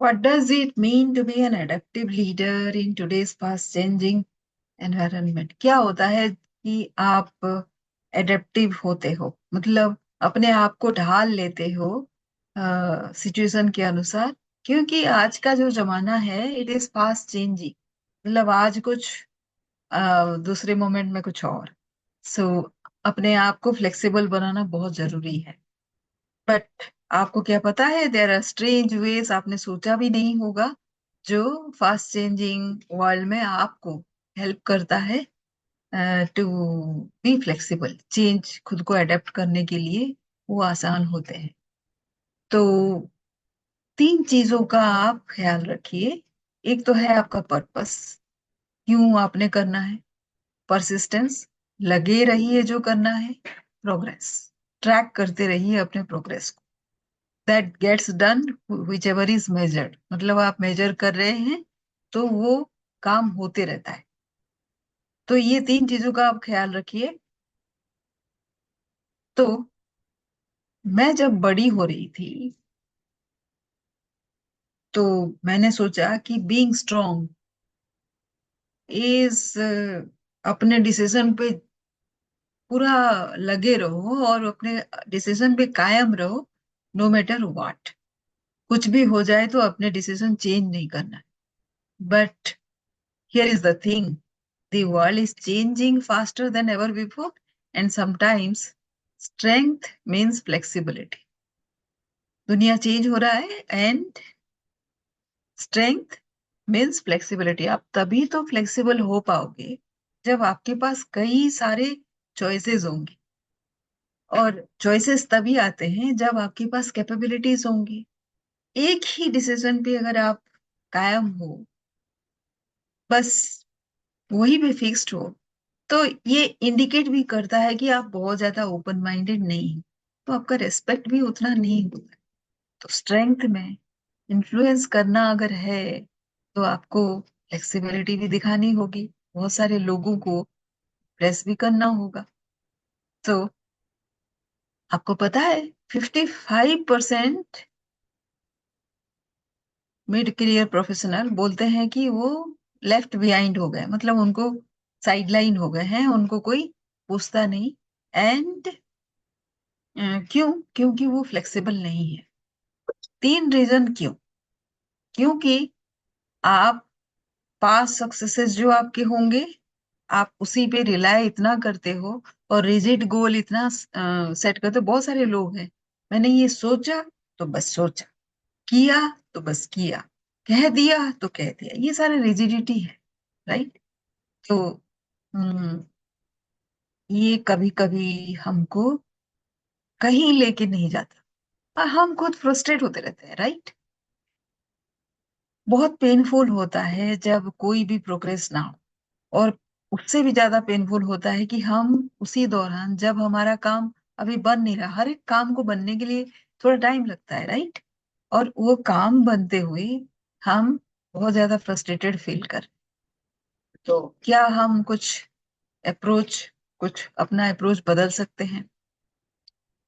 What does it mean to be an adaptive leader in today's fast changing environment? क्या होता है कि आप एडेप्टिव होते हो, मतलब अपने आप को ढाल लेते हो सिचुएशन के अनुसार, क्योंकि आज का जो जमाना है इट इज फास्ट चेंजिंग। मतलब आज कुछ दूसरे मोमेंट में कुछ और। सो अपने आप को फ्लेक्सिबल बनाना बहुत जरूरी है। बट आपको क्या पता है, देयर आर स्ट्रेंज वेज आपने सोचा भी नहीं होगा जो फास्ट चेंजिंग वर्ल्ड में आपको हेल्प करता है टू बी फ्लेक्सिबल। चेंज खुद को अडेप्ट करने के लिए वो आसान होते हैं। तो तीन चीजों का आप ख्याल रखिए। एक तो है आपका पर्पस, क्यों आपने करना है। परसिस्टेंस, लगे रहिए जो करना है। प्रोग्रेस, ट्रैक करते रहिए अपने प्रोग्रेस को। That gets done whichever is measured, मतलब आप मेजर कर रहे हैं तो वो काम होते रहता है। तो ये तीन चीजों का आप ख्याल रखिए। तो मैं जब बड़ी हो रही थी तो मैंने सोचा कि बीइंग स्ट्रांग इज, अपने डिसीजन पे पूरा लगे रहो और अपने डिसीजन पे कायम रहो, नो मैटर व्हाट। कुछ भी हो जाए तो अपने डिसीजन चेंज नहीं करना है। But here is the thing, the world is changing faster than ever before, and sometimes strength means flexibility. दुनिया चेंज हो रहा है एंड स्ट्रेंथ मीन्स फ्लेक्सिबिलिटी। आप तभी तो फ्लेक्सिबल हो पाओगे जब आपके पास कई सारे चॉइसेस होंगे। और चॉइसेस तभी आते हैं जब आपके पास कैपेबिलिटीज होंगी। एक ही डिसीजन पे अगर आप कायम हो, बस वही पे फिक्स्ड हो, तो ये इंडिकेट भी करता है कि आप बहुत ज्यादा ओपन माइंडेड नहीं हो, तो आपका रेस्पेक्ट भी उतना नहीं होता। तो स्ट्रेंथ में इन्फ्लुएंस करना अगर है तो आपको फ्लेक्सिबिलिटी भी दिखानी होगी, बहुत सारे लोगों को प्रेस भी करना होगा। तो आपको पता है 55% मिड करियर प्रोफेशनल बोलते हैं कि वो लेफ्ट बिहाइंड हो गए, मतलब उनको साइडलाइन हो गए हैं, उनको कोई पूछता नहीं। एंड क्यों? क्योंकि वो फ्लेक्सिबल नहीं है। तीन रीजन क्यों। क्योंकि आप पास्ट सक्सेसेस जो आपके होंगे, आप उसी पे रिलाय इतना करते हो और रिजिड गोल इतना सेट करते हो। बहुत सारे लोग हैं, मैंने ये सोचा तो बस सोचा, किया तो बस किया, कह दिया तो कह दिया, ये सारे रिजिडिटी है। राइट। तो हम्म, ये कभी कभी हमको कहीं लेके नहीं जाता और हम खुद फ्रस्ट्रेट होते रहते हैं। राइट। बहुत पेनफुल होता है जब कोई भी प्रोग्रेस ना हो, और उससे भी ज्यादा पेनफुल होता है कि हम उसी दौरान जब हमारा काम अभी बन नहीं रहा, हर एक काम को बनने के लिए थोड़ा टाइम लगता है। राइट। और वो काम बनते हुए हम बहुत ज्यादा फ्रस्ट्रेटेड फील कर। तो क्या हम अप्रोच कुछ अपना अप्रोच बदल सकते हैं?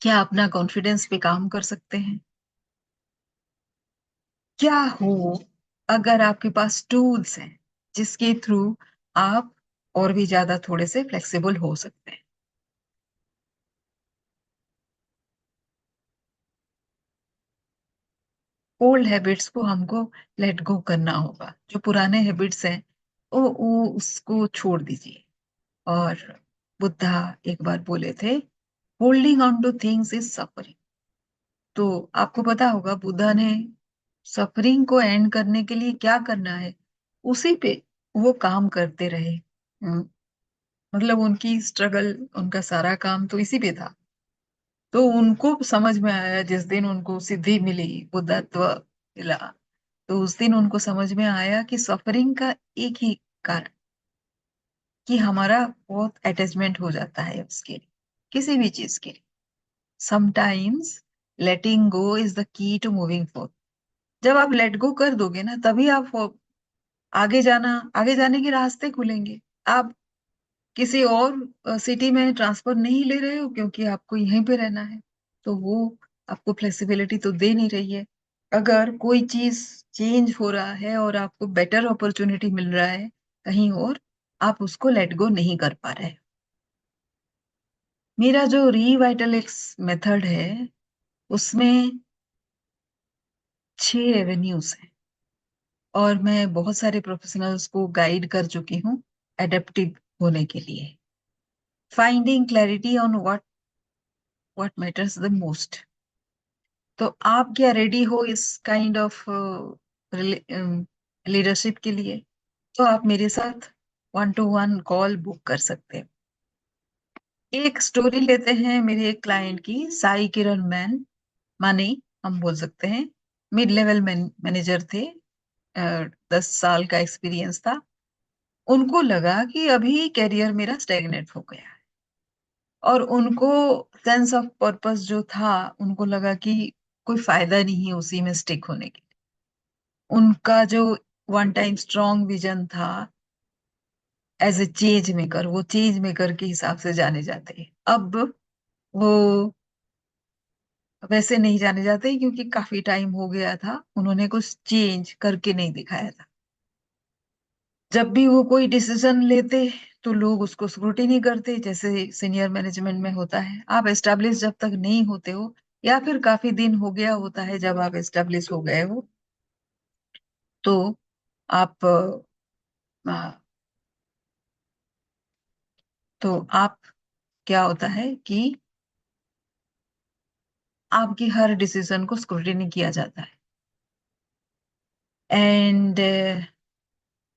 क्या अपना कॉन्फिडेंस पे काम कर सकते हैं? क्या हो अगर आपके पास टूल्स हैं जिसके थ्रू आप और भी ज्यादा थोड़े से फ्लेक्सिबल हो सकते हैं? ओल्ड हैबिट्स को हमको लेट गो करना होगा। जो पुराने हैबिट्स हैं वो उसको छोड़ दीजिए। और बुद्धा एक बार बोले थे, holding on two things is suffering. तो आपको पता होगा बुद्धा ने सफरिंग को एंड करने के लिए क्या करना है, उसी पे वो काम करते रहे। मतलब उनकी स्ट्रगल, उनका सारा काम तो इसी पे था। तो उनको समझ में आया जिस दिन उनको सिद्धि मिली, बुद्धत्व मिला, तो उस दिन उनको समझ में आया कि सफरिंग का एक ही कारण, कि हमारा बहुत अटैचमेंट हो जाता है उसके लिए, किसी भी चीज के लिए। Sometimes letting go is the key to moving forth. जब आप लेट गो कर दोगे ना, तभी आप आगे जाने के रास्ते खुलेंगे। आप किसी और सिटी में ट्रांसफर नहीं ले रहे हो क्योंकि आपको यहीं पे रहना है, तो वो आपको फ्लेक्सिबिलिटी तो दे नहीं रही है। अगर कोई चीज चेंज हो रहा है और आपको बेटर अपॉर्चुनिटी मिल रहा है कहीं और, आप उसको लेट गो नहीं कर पा रहे। मेरा जो रीवाइटलेक्स मेथड है उसमें 6 एवेन्यूज हैं, और मैं बहुत सारे प्रोफेशनल्स को गाइड कर चुकी हूँ एडेप्टिव होने के लिए। Finding clarity on what matters the most. तो आप क्या रेडी हो इस काइंड ऑफ लीडरशिप के लिए? तो आप मेरे साथ 1-to-1 कॉल बुक कर सकते हैं। एक स्टोरी लेते हैं मेरे एक क्लाइंट की, साई किरण माने हम बोल सकते हैं। मिड लेवल मैनेजर थे, 10 साल का एक्सपीरियंस था। उनको लगा कि अभी करियर मेरा स्टेगनेट हो गया है, और उनको सेंस ऑफ पर्पस जो था, उनको लगा कि कोई फायदा नहीं है उसी में स्टिक होने के। उनका जो वन टाइम स्ट्रॉन्ग विजन था एज ए चेंज मेकर, वो चेंज मेकर के हिसाब से जाने जाते हैं। अब वो वैसे नहीं जाने जाते क्योंकि काफी टाइम हो गया था, उन्होंने कुछ चेंज करके नहीं दिखाया था। जब भी वो कोई डिसीजन लेते तो लोग उसको स्क्रूटिनी करते, जैसे सीनियर मैनेजमेंट में होता है। आप एस्टेब्लिश जब तक नहीं होते हो, या फिर काफी दिन हो गया होता है जब आप एस्टेब्लिश हो गए हो, तो आप तो आप क्या होता है कि आपकी हर डिसीजन को स्क्रूटिनी किया जाता है। एंड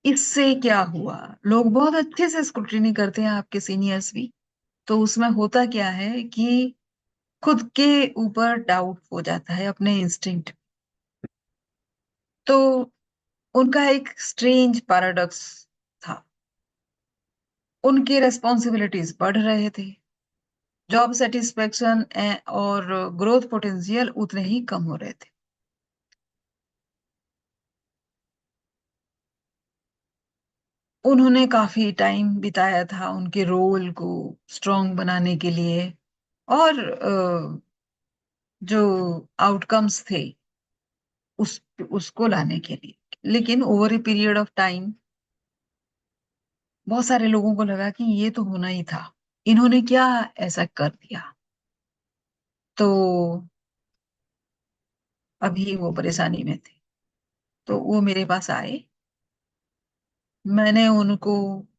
इससे क्या हुआ, लोग बहुत अच्छे से स्क्रूटिनी करते हैं, आपके सीनियर्स भी। तो उसमें होता क्या है कि खुद के ऊपर डाउट हो जाता है, अपने इंस्टिंक्ट। तो उनका एक स्ट्रेंज पैराडॉक्स था, उनके रेस्पॉन्सिबिलिटीज बढ़ रहे थे, जॉब सेटिस्फेक्शन और ग्रोथ पोटेंशियल उतने ही कम हो रहे थे। उन्होंने काफी टाइम बिताया था उनके रोल को स्ट्रॉन्ग बनाने के लिए, और जो आउटकम्स थे उसको लाने के लिए। लेकिन over a period of time बहुत सारे लोगों को लगा कि ये तो होना ही था, इन्होंने क्या ऐसा कर दिया। तो अभी वो परेशानी में थे, तो वो मेरे पास आए। मैंने उनको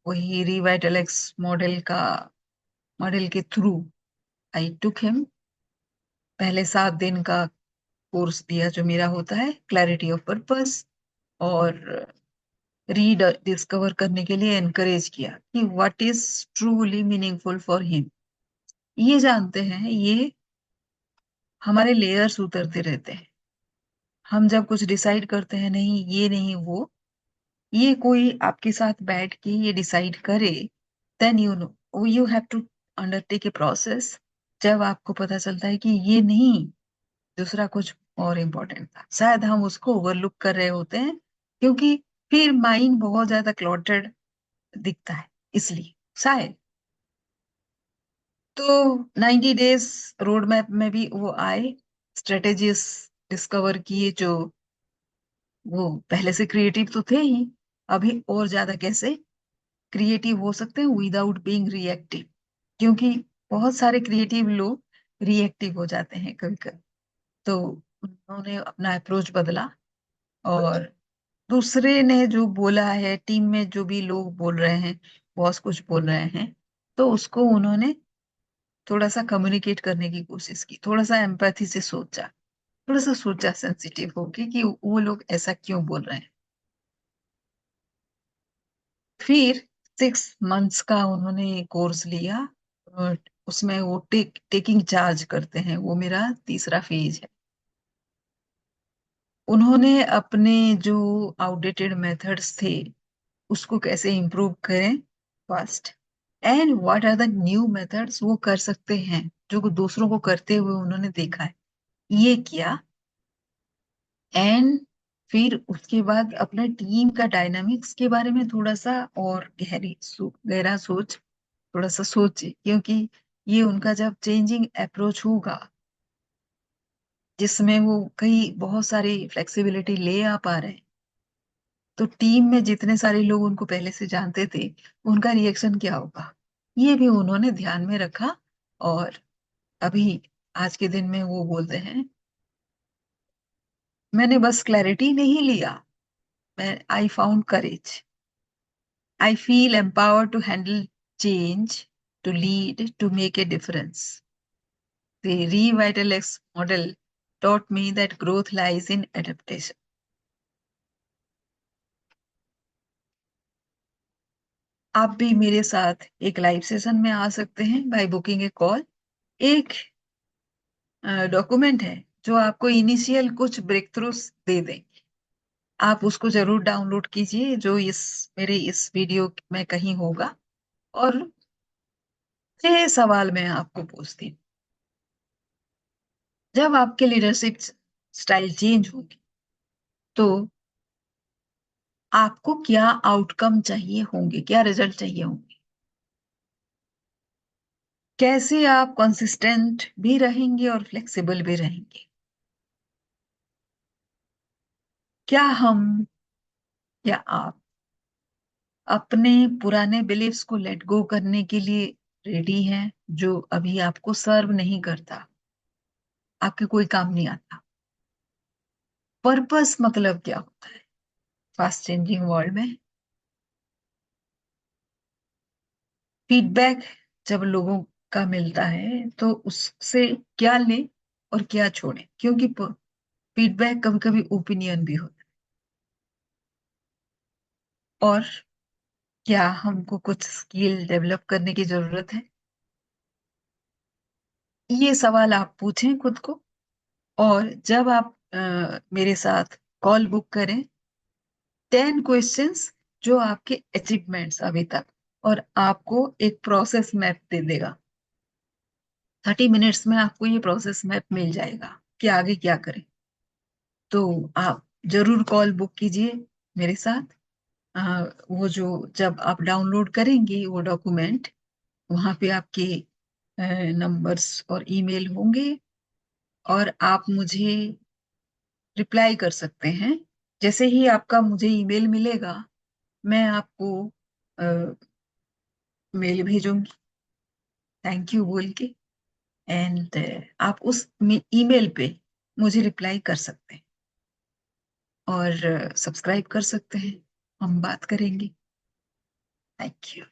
वही रिवाइटलेक्स मॉडल के थ्रू आई टुक हिम। पहले 7 दिन का कोर्स दिया जो मेरा होता है, क्लैरिटी ऑफ पर्पस, और रीड डिस्कवर करने के लिए एनकरेज किया कि what is truly meaningful for him. ये जानते हैं, ये हमारे लेयर्स उतरते रहते हैं। हम जब कुछ डिसाइड करते हैं, नहीं ये नहीं वो, ये कोई आपके साथ बैठ के ये डिसाइड करे, then you know you have to undertake a process. जब आपको पता चलता है कि ये नहीं, दूसरा कुछ और इम्पोर्टेंट था, शायद हम उसको ओवरलुक कर रहे होते हैं, क्योंकि फिर माइंड बहुत ज्यादा क्लॉटेड दिखता है, इसलिए शायद। तो 90 डेज रोड मैप में भी वो आए, स्ट्रेटेजीज डिस्कवर किए, जो वो पहले से क्रिएटिव तो थे ही, अभी और ज्यादा कैसे क्रिएटिव हो सकते हैं विदाउट बीइंग रिएक्टिव, क्योंकि बहुत सारे क्रिएटिव लोग रिएक्टिव हो जाते हैं कभी कभी। तो उन्होंने अपना अप्रोच बदला, और दूसरे ने जो बोला है, टीम में जो भी लोग बोल रहे हैं, बॉस कुछ बोल रहे हैं, तो उसको उन्होंने थोड़ा सा कम्युनिकेट करने की कोशिश की, थोड़ा सा एम्पैथी से सोचा, थोड़ा सा सोचा सेंसिटिव होके कि वो लोग ऐसा क्यों बोल रहे हैं। फिर 6 मंथ्स का उन्होंने कोर्स लिया, और उसमें वो टेकिंग चार्ज करते हैं, वो मेरा तीसरा फेज है। उन्होंने अपने जो आउटडेटेड मेथड्स थे उसको कैसे इम्प्रूव करें first, and what are the new methods वो कर सकते हैं जो दूसरों को करते हुए उन्होंने देखा है, ये किया। एंड फिर उसके बाद अपने टीम का डायनामिक्स के बारे में थोड़ा सा और गहरा सोच, थोड़ा सा सोचे, क्योंकि ये उनका जब चेंजिंग अप्रोच होगा जिसमें वो कई बहुत सारी फ्लेक्सिबिलिटी ले आ पा रहे हैं, तो टीम में जितने सारे लोग उनको पहले से जानते थे, उनका रिएक्शन क्या होगा, ये भी उन्होंने ध्यान में रखा। और अभी आज के दिन में वो बोलते हैं, मैंने बस क्लैरिटी नहीं लिया, मैं I found courage, I feel empowered to handle change, to lead, to make a difference. The Revitalex model taught me that growth lies in adaptation. आप भी मेरे साथ एक लाइव सेशन में आ सकते हैं बाय बुकिंग ए कॉल। एक डॉक्यूमेंट है जो आपको इनिशियल कुछ ब्रेक थ्रूस दे दें। आप उसको जरूर डाउनलोड कीजिए, जो इस मेरे इस वीडियो में कहीं होगा। और ये सवाल मैं आपको पूछती हूँ, जब आपके लीडरशिप स्टाइल चेंज होगी तो आपको क्या आउटकम चाहिए होंगे, क्या रिजल्ट चाहिए होंगे? कैसे आप कंसिस्टेंट भी रहेंगे और फ्लेक्सिबल भी रहेंगे? क्या हम या आप अपने पुराने बिलीफ्स को लेट गो करने के लिए रेडी हैं, जो अभी आपको सर्व नहीं करता, आपके कोई काम नहीं आता? पर्पस मतलब क्या होता है फास्ट चेंजिंग वर्ल्ड में? फीडबैक जब लोगों का मिलता है तो उससे क्या लें और क्या छोड़ें, क्योंकि फीडबैक कभी कभी ओपिनियन भी होता है। और क्या हमको कुछ स्किल डेवलप करने की जरूरत है? ये सवाल आप पूछें खुद को। और जब आप मेरे साथ कॉल बुक करें, 10 क्वेश्चंस जो आपके अचीवमेंट्स अभी तक, और आपको एक प्रोसेस मैप दे देगा। 30 मिनट्स में आपको ये प्रोसेस मैप मिल जाएगा कि आगे क्या करें। तो आप जरूर कॉल बुक कीजिए मेरे साथ। वो जो जब आप डाउनलोड करेंगे वो डॉक्यूमेंट, वहां पे आपके नंबर्स और ईमेल होंगे, और आप मुझे रिप्लाई कर सकते हैं। जैसे ही आपका मुझे ईमेल मिलेगा, मैं आपको मेल भेजूंगी थैंक यू बोल के। एंड आप उस ईमेल पे मुझे रिप्लाई कर सकते हैं और सब्सक्राइब कर सकते हैं। हम बात करेंगे। Thank you.